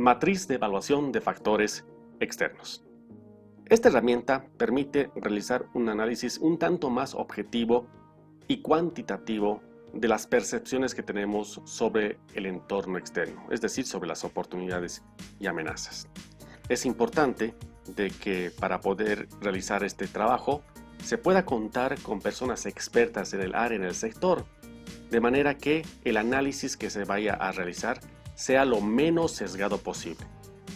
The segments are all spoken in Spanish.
Matriz de evaluación de factores externos. Esta herramienta permite realizar un análisis un tanto más objetivo y cuantitativo de las percepciones que tenemos sobre el entorno externo, es decir, sobre las oportunidades y amenazas. Es importante de que para poder realizar este trabajo se pueda contar con personas expertas en el área, en el sector, de manera que el análisis que se vaya a realizar sea lo menos sesgado posible.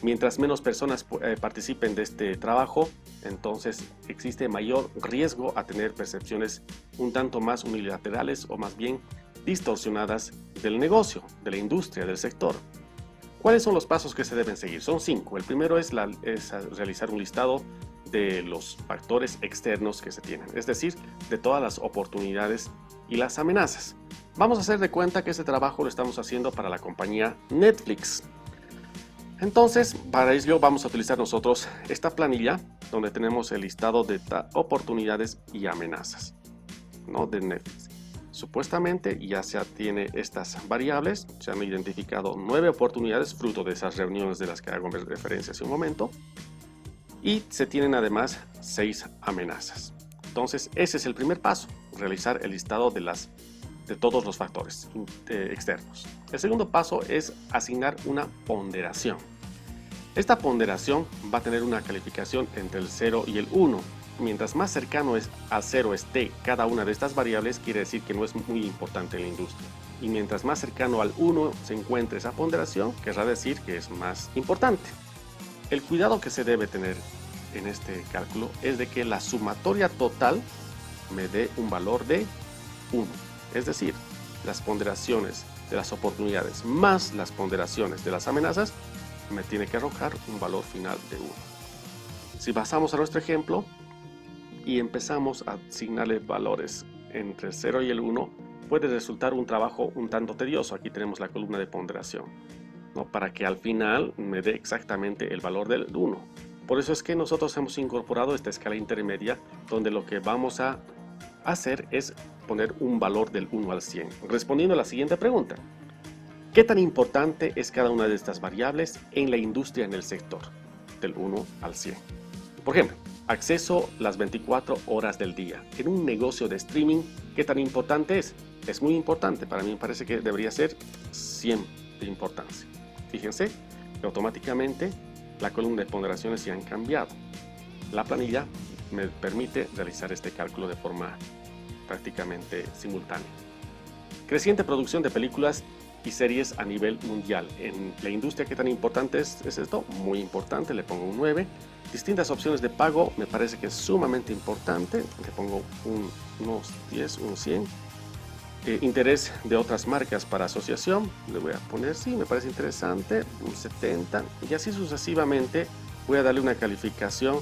Mientras menos personas participen de este trabajo, entonces existe mayor riesgo a tener percepciones un tanto más unilaterales o más bien distorsionadas del negocio, de la industria, del sector. ¿Cuáles son los pasos que se deben seguir? Son 5. El primero es realizar un listado de los factores externos que se tienen, es decir, de todas las oportunidades y las amenazas. Vamos a hacer de cuenta que este trabajo lo estamos haciendo para la compañía Netflix. Entonces, para ello vamos a utilizar nosotros esta planilla donde tenemos el listado de oportunidades y amenazas, ¿no?, de Netflix. Supuestamente ya se tiene estas variables, se han identificado 9 oportunidades fruto de esas reuniones de las que hago referencia hace un momento, y se tienen además 6 amenazas. Entonces, ese es el primer paso, realizar el listado de todos los factores externos. El segundo paso es asignar una ponderación. Esta ponderación va a tener una calificación entre el 0 y el 1. Mientras más cercano al 0 esté cada una de estas variables, quiere decir que no es muy importante en la industria. Y mientras más cercano al 1 se encuentre esa ponderación, querrá decir que es más importante. El cuidado que se debe tener en este cálculo es de que la sumatoria total me dé un valor de 1. Es decir, las ponderaciones de las oportunidades más las ponderaciones de las amenazas me tiene que arrojar un valor final de 1. Si pasamos a nuestro ejemplo y empezamos a asignarle valores entre el 0 y el 1, puede resultar un trabajo un tanto tedioso. Aquí tenemos la columna de ponderación, ¿no?, para que al final me dé exactamente el valor del 1. Por eso es que nosotros hemos incorporado esta escala intermedia donde lo que vamos a hacer es poner un valor del 1 al 100, respondiendo a la siguiente pregunta: ¿qué tan importante es cada una de estas variables en la industria, en el sector? Del 1 al 100. Por ejemplo, acceso las 24 horas del día. En un negocio de streaming, ¿qué tan importante es? Es muy importante. Para mí me parece que debería ser 100 de importancia. Fíjense que automáticamente la columna de ponderaciones se han cambiado. La planilla me permite realizar este cálculo de forma prácticamente simultánea. Creciente producción de películas y series a nivel mundial. En la industria, ¿qué tan importante es esto? Muy importante, le pongo un 9. Distintas opciones de pago, me parece que es sumamente importante, le pongo unos 10, un 100. Interés de otras marcas para asociación, le voy a poner sí, me parece interesante, un 70. Y así sucesivamente voy a darle una calificación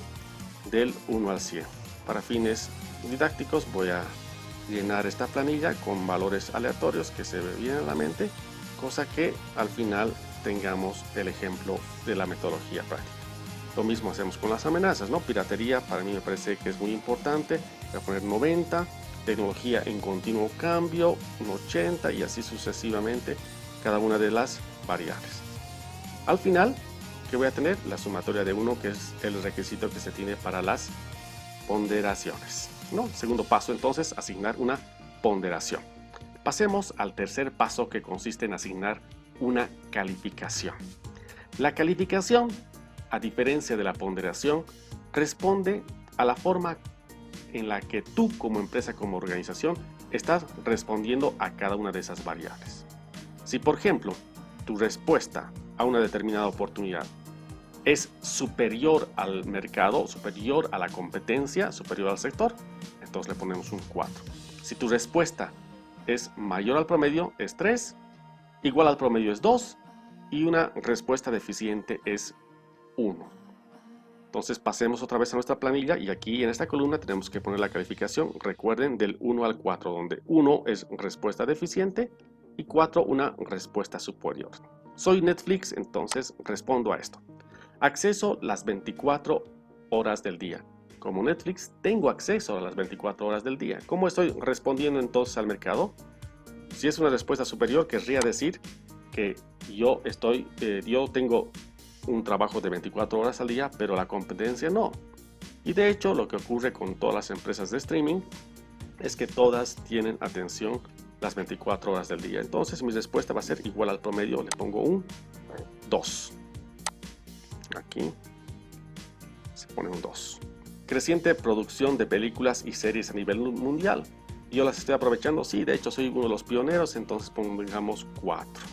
del 1 al 100. Para fines didácticos voy a llenar esta planilla con valores aleatorios que se ve bien en la mente, cosa que al final tengamos el ejemplo de la metodología práctica. Lo mismo hacemos con las amenazas, ¿no? Piratería, para mí me parece que es muy importante, voy a poner 90, tecnología en continuo cambio, un 80 y así sucesivamente cada una de las variables. Al final, ¿qué voy a tener? La sumatoria de 1, que es el requisito que se tiene para las ponderaciones, ¿no? Segundo paso, entonces, asignar una ponderación. Pasemos al tercer paso, que consiste en asignar una calificación. La calificación, a diferencia de la ponderación, responde a la forma en la que tú como empresa, como organización, estás respondiendo a cada una de esas variables. Si, por ejemplo, tu respuesta a una determinada oportunidad es superior al mercado, superior a la competencia, superior al sector, entonces le ponemos un 4. Si tu respuesta es mayor al promedio, es 3, igual al promedio es 2 y una respuesta deficiente es 1. Entonces pasemos otra vez a nuestra planilla y aquí en esta columna tenemos que poner la calificación, recuerden, del 1 al 4, donde 1 es respuesta deficiente y 4 una respuesta superior. Soy Netflix, entonces respondo a esto. Acceso las 24 horas del día. Como Netflix, tengo acceso a las 24 horas del día. ¿Cómo estoy respondiendo entonces al mercado? Si es una respuesta superior, querría decir que yo tengo un trabajo de 24 horas al día, pero la competencia no. Y de hecho, lo que ocurre con todas las empresas de streaming es que todas tienen atención las 24 horas del día. Entonces mi respuesta va a ser igual al promedio, le pongo un 2. Aquí se pone un 2. Creciente producción de películas y series a nivel mundial. Yo las estoy aprovechando, sí, de hecho soy uno de los pioneros, entonces pongamos 4.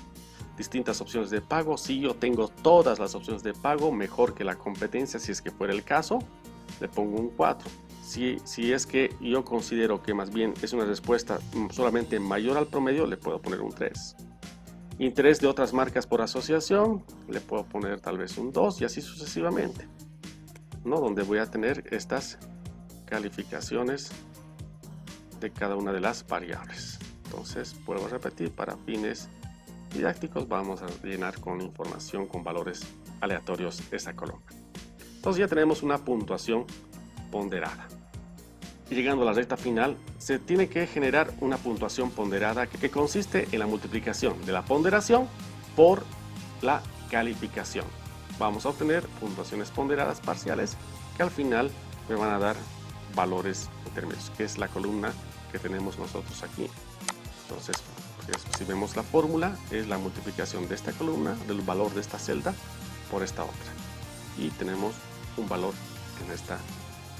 Distintas opciones de pago, sí, yo tengo todas las opciones de pago, mejor que la competencia, si es que fuera el caso, le pongo un 4. Si es que yo considero que más bien es una respuesta solamente mayor al promedio, le puedo poner un 3. Interés de otras marcas por asociación, le puedo poner tal vez un 2 y así sucesivamente, ¿no? Donde voy a tener estas calificaciones de cada una de las variables. Entonces, vuelvo a repetir, para fines didácticos vamos a llenar con información con valores aleatorios esa columna. Entonces ya tenemos una puntuación ponderada. Y llegando a la recta final, se tiene que generar una puntuación ponderada que consiste en la multiplicación de la ponderación por la calificación. Vamos a obtener puntuaciones ponderadas parciales que al final me van a dar valores intermedios, que es la columna que tenemos nosotros aquí. Entonces, si vemos la fórmula, es la multiplicación de esta columna, del valor de esta celda, por esta otra. Y tenemos un valor en esta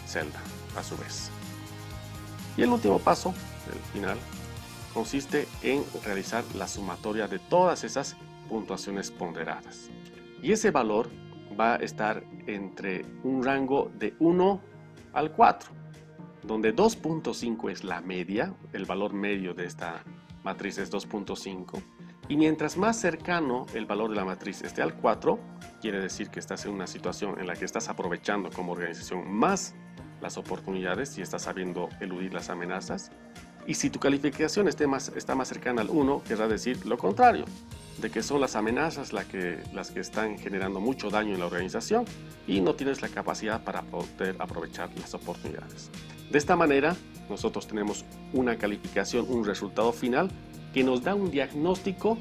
celda, a su vez. Y el último paso, el final, consiste en realizar la sumatoria de todas esas puntuaciones ponderadas. Y ese valor va a estar entre un rango de 1 al 4, donde 2.5 es la media, el valor medio de esta matriz es 2.5, y mientras más cercano el valor de la matriz esté al 4, quiere decir que estás en una situación en la que estás aprovechando como organización más las oportunidades y estás sabiendo eludir las amenazas. Y si tu calificación está más cercana al 1, querrá decir lo contrario, de que son las amenazas las que están generando mucho daño en la organización y no tienes la capacidad para poder aprovechar las oportunidades. De esta manera, nosotros tenemos una calificación, un resultado final que nos da un diagnóstico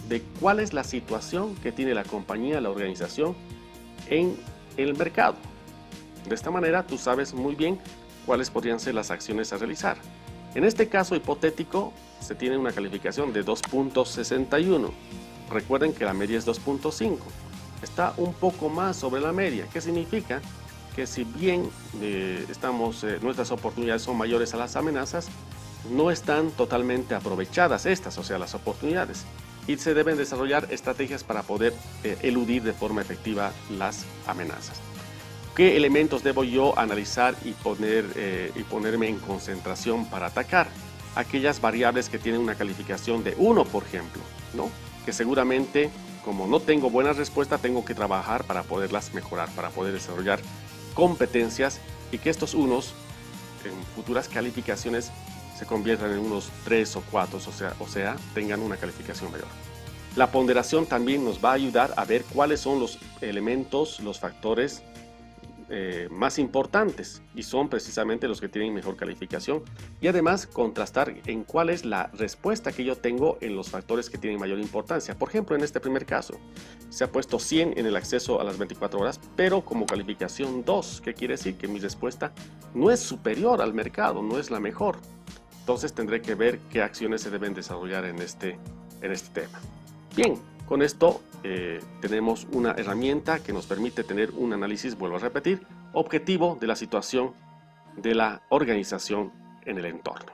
de cuál es la situación que tiene la compañía, la organización en el mercado. De esta manera, tú sabes muy bien cuáles podrían ser las acciones a realizar. En este caso hipotético, se tiene una calificación de 2.61. Recuerden que la media es 2.5. Está un poco más sobre la media. ¿Qué significa? Que si bien nuestras oportunidades son mayores a las amenazas, no están totalmente aprovechadas estas, o sea, las oportunidades. Y se deben desarrollar estrategias para poder eludir de forma efectiva las amenazas. ¿Qué elementos debo yo analizar y ponerme en concentración para atacar? Aquellas variables que tienen una calificación de 1, por ejemplo, ¿no? Que seguramente, como no tengo buena respuesta, tengo que trabajar para poderlas mejorar, para poder desarrollar competencias y que estos unos en futuras calificaciones se conviertan en unos 3 o 4, o sea, tengan una calificación mayor. La ponderación también nos va a ayudar a ver cuáles son los elementos, los factores más importantes, y son precisamente los que tienen mejor calificación, y además contrastar en cuál es la respuesta que yo tengo en los factores que tienen mayor importancia. Por ejemplo, en este primer caso se ha puesto 100 en el acceso a las 24 horas, pero como calificación 2, que quiere decir que mi respuesta no es superior al mercado, no es la mejor. Entonces tendré que ver qué acciones se deben desarrollar en este tema. Bien, con esto tenemos una herramienta que nos permite tener un análisis, vuelvo a repetir, objetivo de la situación de la organización en el entorno.